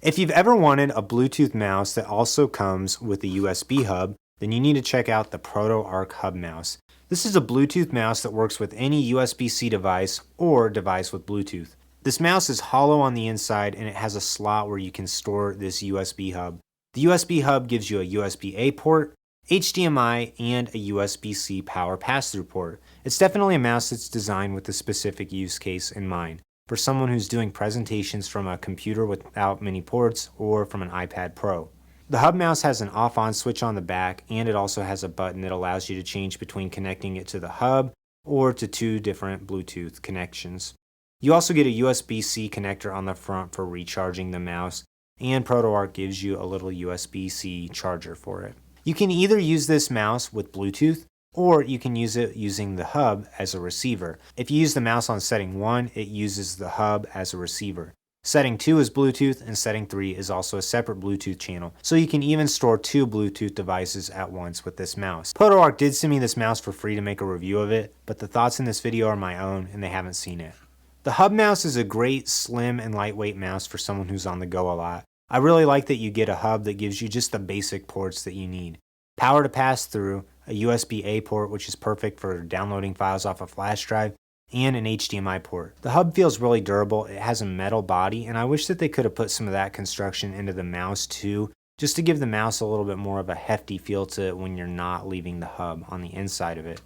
If you've ever wanted a Bluetooth mouse that also comes with a USB hub, then you need to check out the Protoarc Hub Mouse. This is a Bluetooth mouse that works with any USB-C device or device with Bluetooth. This mouse is hollow on the inside and it has a slot where you can store this USB hub. The USB hub gives you a USB-A port, HDMI, and a USB-C power pass-through port. It's definitely a mouse that's designed with a specific use case in mind, for someone who's doing presentations from a computer without many ports or from an iPad Pro. The Hub Mouse has an off-on switch on the back, and it also has a button that allows you to change between connecting it to the hub or to two different Bluetooth connections. You also get a USB-C connector on the front for recharging the mouse, and ProtoArc gives you a little USB-C charger for it. You can either use this mouse with Bluetooth, or you can use it using the hub as a receiver. If you use the mouse on setting 1, it uses the hub as a receiver. Setting 2 is Bluetooth, and setting 3 is also a separate Bluetooth channel, so you can even store two Bluetooth devices at once with this mouse. ProtoArc did send me this mouse for free to make a review of it, but the thoughts in this video are my own and they haven't seen it. The Hub Mouse is a great, slim, and lightweight mouse for someone who's on the go a lot. I really like that you get a hub that gives you just the basic ports that you need. Power to pass through, a USB-A port which is perfect for downloading files off a flash drive, and an HDMI port. The hub feels really durable, it has a metal body, and I wish that they could have put some of that construction into the mouse too, just to give the mouse a little bit more of a hefty feel to it when you're not leaving the hub on the inside of it.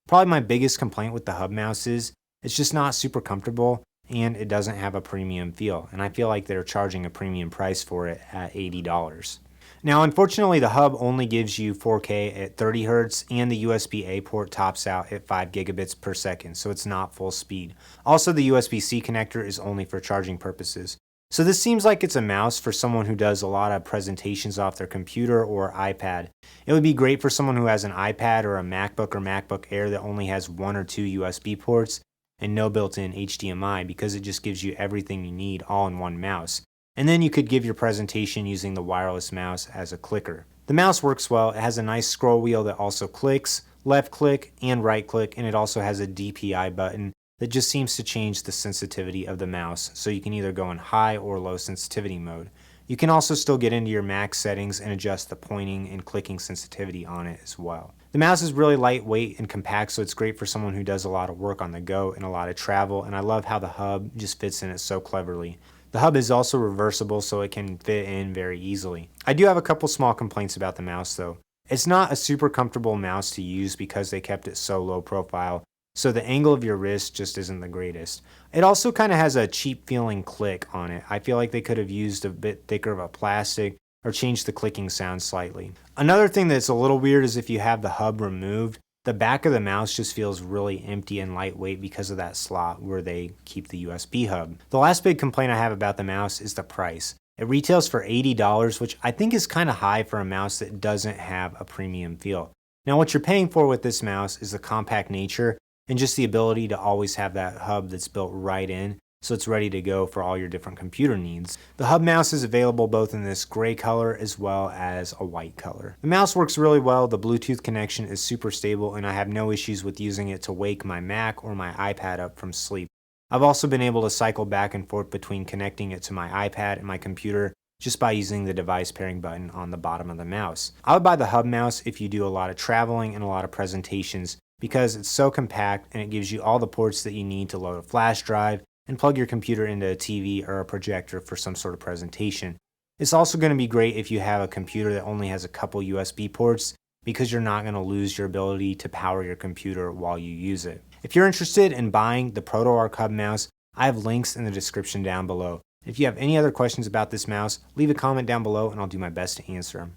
Probably my biggest complaint with the Hub Mouse is it's just not super comfortable and it doesn't have a premium feel, and I feel like they're charging a premium price for it at $80. Now, unfortunately, the hub only gives you 4K at 30 Hz, and the USB-A port tops out at 5 gigabits per second, so it's not full speed. Also, the USB-C connector is only for charging purposes. So this seems like it's a mouse for someone who does a lot of presentations off their computer or iPad. It would be great for someone who has an iPad or a MacBook or MacBook Air that only has 1 or 2 USB ports and no built-in HDMI, because it just gives you everything you need all in one mouse. And then you could give your presentation using the wireless mouse as a clicker. The mouse works well. It has a nice scroll wheel that also clicks, left click, and right click, and it also has a DPI button that just seems to change the sensitivity of the mouse, so you can either go in high or low sensitivity mode. You can also still get into your Mac settings and adjust the pointing and clicking sensitivity on it as well. The mouse is really lightweight and compact, so it's great for someone who does a lot of work on the go and a lot of travel, and I love how the hub just fits in it so cleverly. The hub is also reversible, so it can fit in very easily. I do have a couple small complaints about the mouse though. It's not a super comfortable mouse to use because they kept it so low profile, so the angle of your wrist just isn't the greatest. It also kind of has a cheap feeling click on it. I feel like they could have used a bit thicker of a plastic or changed the clicking sound slightly. Another thing that's a little weird is if you have the hub removed, the back of the mouse just feels really empty and lightweight because of that slot where they keep the USB hub. The last big complaint I have about the mouse is the price. It retails for $80, which I think is kind of high for a mouse that doesn't have a premium feel. Now, what you're paying for with this mouse is the compact nature and just the ability to always have that hub that's built right in, so it's ready to go for all your different computer needs. The Hub Mouse is available both in this gray color as well as a white color. The mouse works really well, the Bluetooth connection is super stable, and I have no issues with using it to wake my Mac or my iPad up from sleep. I've also been able to cycle back and forth between connecting it to my iPad and my computer just by using the device pairing button on the bottom of the mouse. I would buy the Hub Mouse if you do a lot of traveling and a lot of presentations, because it's so compact and it gives you all the ports that you need to load a flash drive and plug your computer into a TV or a projector for some sort of presentation. It's also going to be great if you have a computer that only has a couple USB ports, because you're not going to lose your ability to power your computer while you use it. If you're interested in buying the ProtoArc Hub Mouse, I have links in the description down below. If you have any other questions about this mouse, leave a comment down below and I'll do my best to answer them.